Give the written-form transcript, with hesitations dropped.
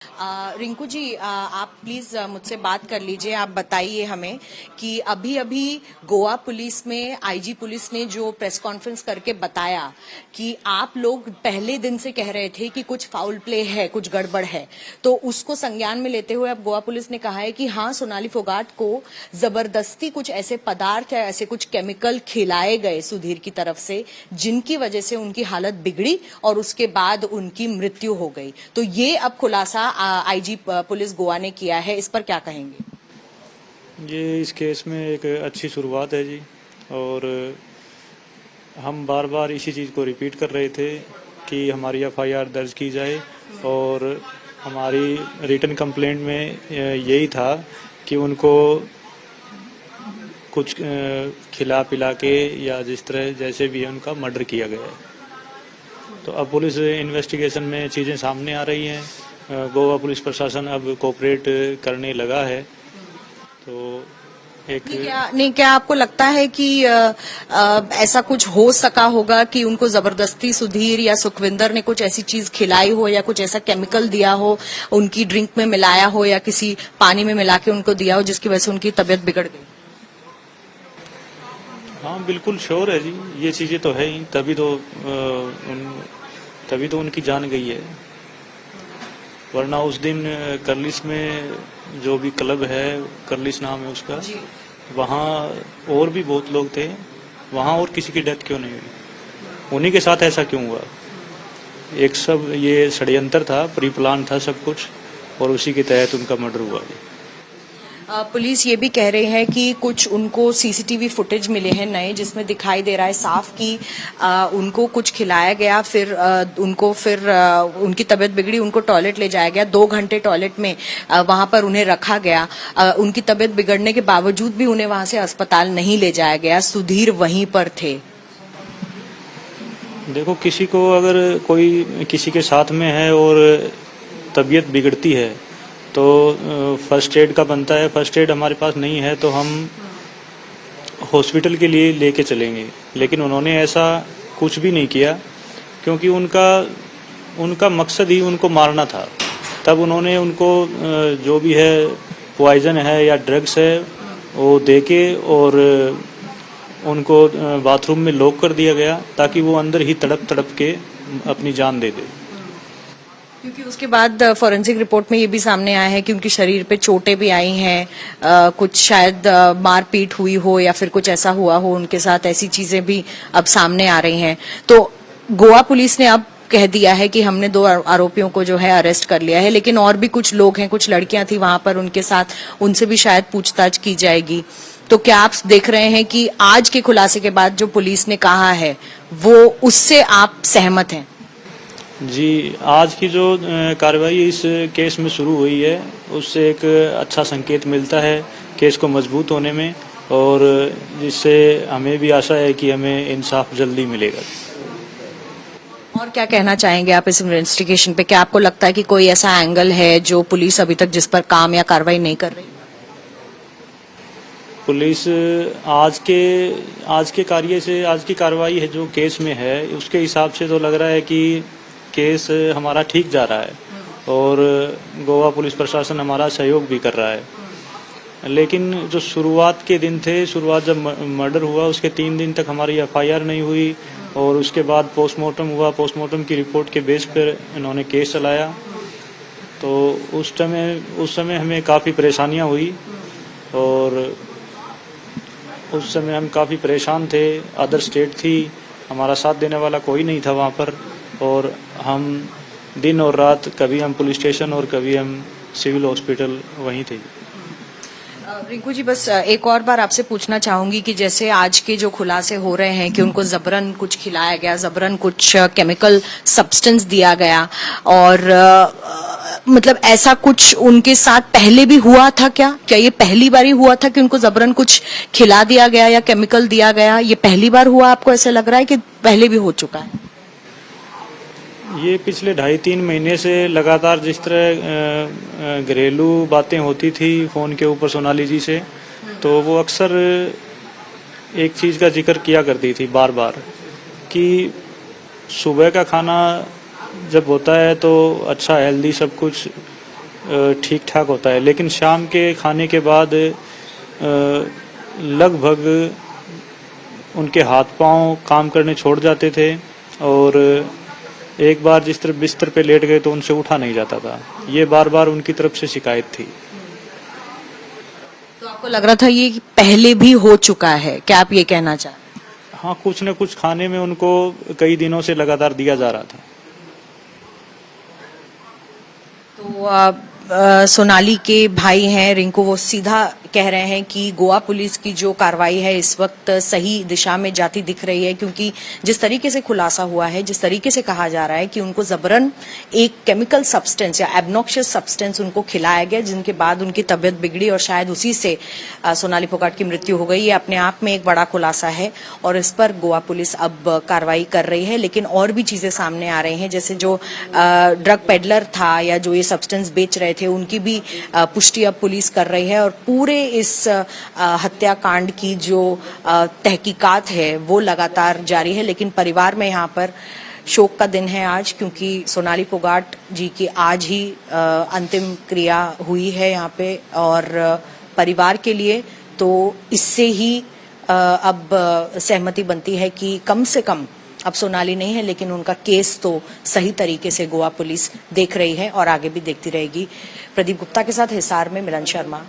रिंकू जी, आप प्लीज मुझसे बात कर लीजिए। आप बताइए हमें कि अभी अभी गोवा पुलिस में आईजी पुलिस ने जो प्रेस कॉन्फ्रेंस करके बताया कि आप लोग पहले दिन से कह रहे थे कि कुछ फाउल प्ले है, कुछ गड़बड़ है, तो उसको संज्ञान में लेते हुए अब गोवा पुलिस ने कहा है कि हाँ, सोनाली फोगाट को जबरदस्ती कुछ ऐसे पदार्थ या ऐसे कुछ केमिकल खिलाए गए सुधीर की तरफ से, जिनकी वजह से उनकी हालत बिगड़ी और उसके बाद उनकी मृत्यु हो गई। तो ये अब खुलासा आईजी पुलिस गोवा ने किया है, इस पर क्या कहेंगे? ये इस केस में एक अच्छी शुरुआत है जी। और हम बार बार इसी चीज़ को रिपीट कर रहे थे कि हमारी एफआईआर दर्ज की जाए, और हमारी रिटन कंप्लेंट में यही था कि उनको कुछ खिला पिला के या जिस तरह जैसे भी है उनका मर्डर किया गया है। तो अब पुलिस इन्वेस्टिगेशन में चीज़ें सामने आ रही हैं। गोवा पुलिस प्रशासन अब कोऑपरेट करने लगा है। तो क्या आपको लगता है कि ऐसा कुछ हो सका होगा कि उनको जबरदस्ती सुधीर या सुखविंदर ने कुछ ऐसी चीज खिलाई हो या कुछ ऐसा केमिकल दिया हो, उनकी ड्रिंक में मिलाया हो या किसी पानी में मिला के उनको दिया हो, जिसकी वजह से उनकी तबीयत बिगड़ गई? हाँ, बिल्कुल श्योर है जी, ये चीज़ें तो है ही, तभी तो उनकी जान गई है। वरना उस दिन करलिस में जो भी क्लब है, करलिस नाम है उसका, वहाँ और भी बहुत लोग थे, वहाँ और किसी की डेथ क्यों नहीं हुई? उन्हीं के साथ ऐसा क्यों हुआ? एक सब ये षड्यंत्र था, प्री प्लान था सब कुछ, और उसी के तहत उनका मर्डर हुआ। पुलिस ये भी कह रही है कि कुछ उनको सीसीटीवी फुटेज मिले हैं नए, जिसमें दिखाई दे रहा है साफ कि उनको कुछ खिलाया गया, फिर उनकी तबीयत बिगड़ी, उनको टॉयलेट ले जाया गया, 2 घंटे टॉयलेट में वहां पर उन्हें रखा गया। उनकी तबीयत बिगड़ने के बावजूद भी उन्हें वहां से अस्पताल नहीं ले जाया गया, सुधीर वहीं पर थे। देखो, किसी को अगर कोई किसी के साथ में है और तबीयत बिगड़ती है तो फर्स्ट एड का बनता है। फर्स्ट एड हमारे पास नहीं है तो हम हॉस्पिटल के लिए लेके चलेंगे, लेकिन उन्होंने ऐसा कुछ भी नहीं किया, क्योंकि उनका मकसद ही उनको मारना था। तब उन्होंने उनको जो भी है पॉइजन है या ड्रग्स है वो देके और उनको बाथरूम में लॉक कर दिया गया, ताकि वो अंदर ही तड़प तड़प के अपनी जान दे दे। क्योंकि उसके बाद फॉरेंसिक रिपोर्ट में ये भी सामने आया है कि उनके शरीर पे चोटें भी आई हैं, कुछ शायद मारपीट हुई हो या फिर कुछ ऐसा हुआ हो उनके साथ, ऐसी चीजें भी अब सामने आ रही हैं। तो गोवा पुलिस ने अब कह दिया है कि हमने 2 आरोपियों को जो है अरेस्ट कर लिया है, लेकिन और भी कुछ लोग हैं, कुछ लड़कियां थी वहां पर उनके साथ, उनसे भी शायद पूछताछ की जाएगी। तो क्या आप देख रहे हैं कि आज के खुलासे के बाद जो पुलिस ने कहा है वो उससे आप सहमत हैं? जी, आज की जो कार्रवाई इस केस में शुरू हुई है, उससे एक अच्छा संकेत मिलता है केस को मजबूत होने में, और जिससे हमें भी आशा है कि हमें इंसाफ जल्दी मिलेगा। और क्या कहना चाहेंगे आप इस इन्वेस्टिगेशन पे? क्या आपको लगता है कि कोई ऐसा एंगल है जो पुलिस अभी तक जिस पर काम या कार्रवाई नहीं कर रही? पुलिस आज की कार्रवाई है जो केस में है, उसके हिसाब से तो लग रहा है कि केस हमारा ठीक जा रहा है और गोवा पुलिस प्रशासन हमारा सहयोग भी कर रहा है। लेकिन जो शुरुआत के दिन थे, शुरुआत जब मर्डर हुआ उसके 3 दिन तक हमारी एफआईआर नहीं हुई, और उसके बाद पोस्टमार्टम हुआ। पोस्टमार्टम की रिपोर्ट के बेस पर इन्होंने केस चलाया। तो उस समय हमें काफ़ी परेशानियां हुई, और उस समय हम काफ़ी परेशान थे। अदर स्टेट थी, हमारा साथ देने वाला कोई नहीं था वहाँ पर, और हम दिन और रात कभी हम पुलिस स्टेशन और कभी हम सिविल हॉस्पिटल वहीं थे। रिंकू जी, बस एक और बार आपसे पूछना चाहूंगी कि जैसे आज के जो खुलासे हो रहे हैं कि उनको जबरन कुछ खिलाया गया, जबरन कुछ केमिकल सब्सटेंस दिया गया, और मतलब ऐसा कुछ उनके साथ पहले भी हुआ था क्या? क्या ये पहली बार ही हुआ था कि उनको जबरन कुछ खिला दिया गया या केमिकल दिया गया? ये पहली बार हुआ, आपको ऐसा लग रहा है कि पहले भी हो चुका है? ये पिछले 2.5-3 महीने से लगातार जिस तरह घरेलू बातें होती थी फ़ोन के ऊपर सोनाली जी से, तो वो अक्सर एक चीज़ का जिक्र किया करती थी बार बार कि सुबह का खाना जब होता है तो अच्छा हेल्दी सब कुछ ठीक ठाक होता है, लेकिन शाम के खाने के बाद लगभग उनके हाथ पांव काम करने छोड़ जाते थे और एक बार जिस तरह बिस्तर पे लेट गए तो उनसे उठा नहीं जाता था। ये बार बार उनकी तरफ से शिकायत थी। तो आपको लग रहा था ये पहले भी हो चुका है, क्या आप ये कहना चाहते हैं? हाँ, कुछ न कुछ खाने में उनको कई दिनों से लगातार दिया जा रहा था। तो सोनाली के भाई हैं रिंकू, वो सीधा कह रहे हैं कि गोवा पुलिस की जो कार्रवाई है इस वक्त सही दिशा में जाती दिख रही है, क्योंकि जिस तरीके से खुलासा हुआ है, जिस तरीके से कहा जा रहा है कि उनको जबरन एक केमिकल सब्सटेंस या एबनॉक्शियस सब्सटेंस उनको खिलाया गया, जिनके बाद उनकी तबीयत बिगड़ी और शायद उसी से सोनाली फोगाट की मृत्यु हो गई। ये अपने आप में एक बड़ा खुलासा है और इस पर गोवा पुलिस अब कार्रवाई कर रही है। लेकिन और भी चीजें सामने आ रही हैं, जैसे जो ड्रग पेडलर था या जो ये सब्सटेंस बेच रहे थे, उनकी भी पुष्टि अब पुलिस कर रही है और पूरे इस हत्याकांड की जो तहकीकात है वो लगातार जारी है। लेकिन परिवार में यहाँ पर शोक का दिन है आज, क्योंकि सोनाली फोगाट जी की आज ही अंतिम क्रिया हुई है यहाँ पे और परिवार के लिए तो इससे ही अब सहमति बनती है कि कम से कम अब सोनाली नहीं है, लेकिन उनका केस तो सही तरीके से गोवा पुलिस देख रही है और आगे भी देखती रहेगी। प्रदीप गुप्ता के साथ हिसार में मिलन शर्मा।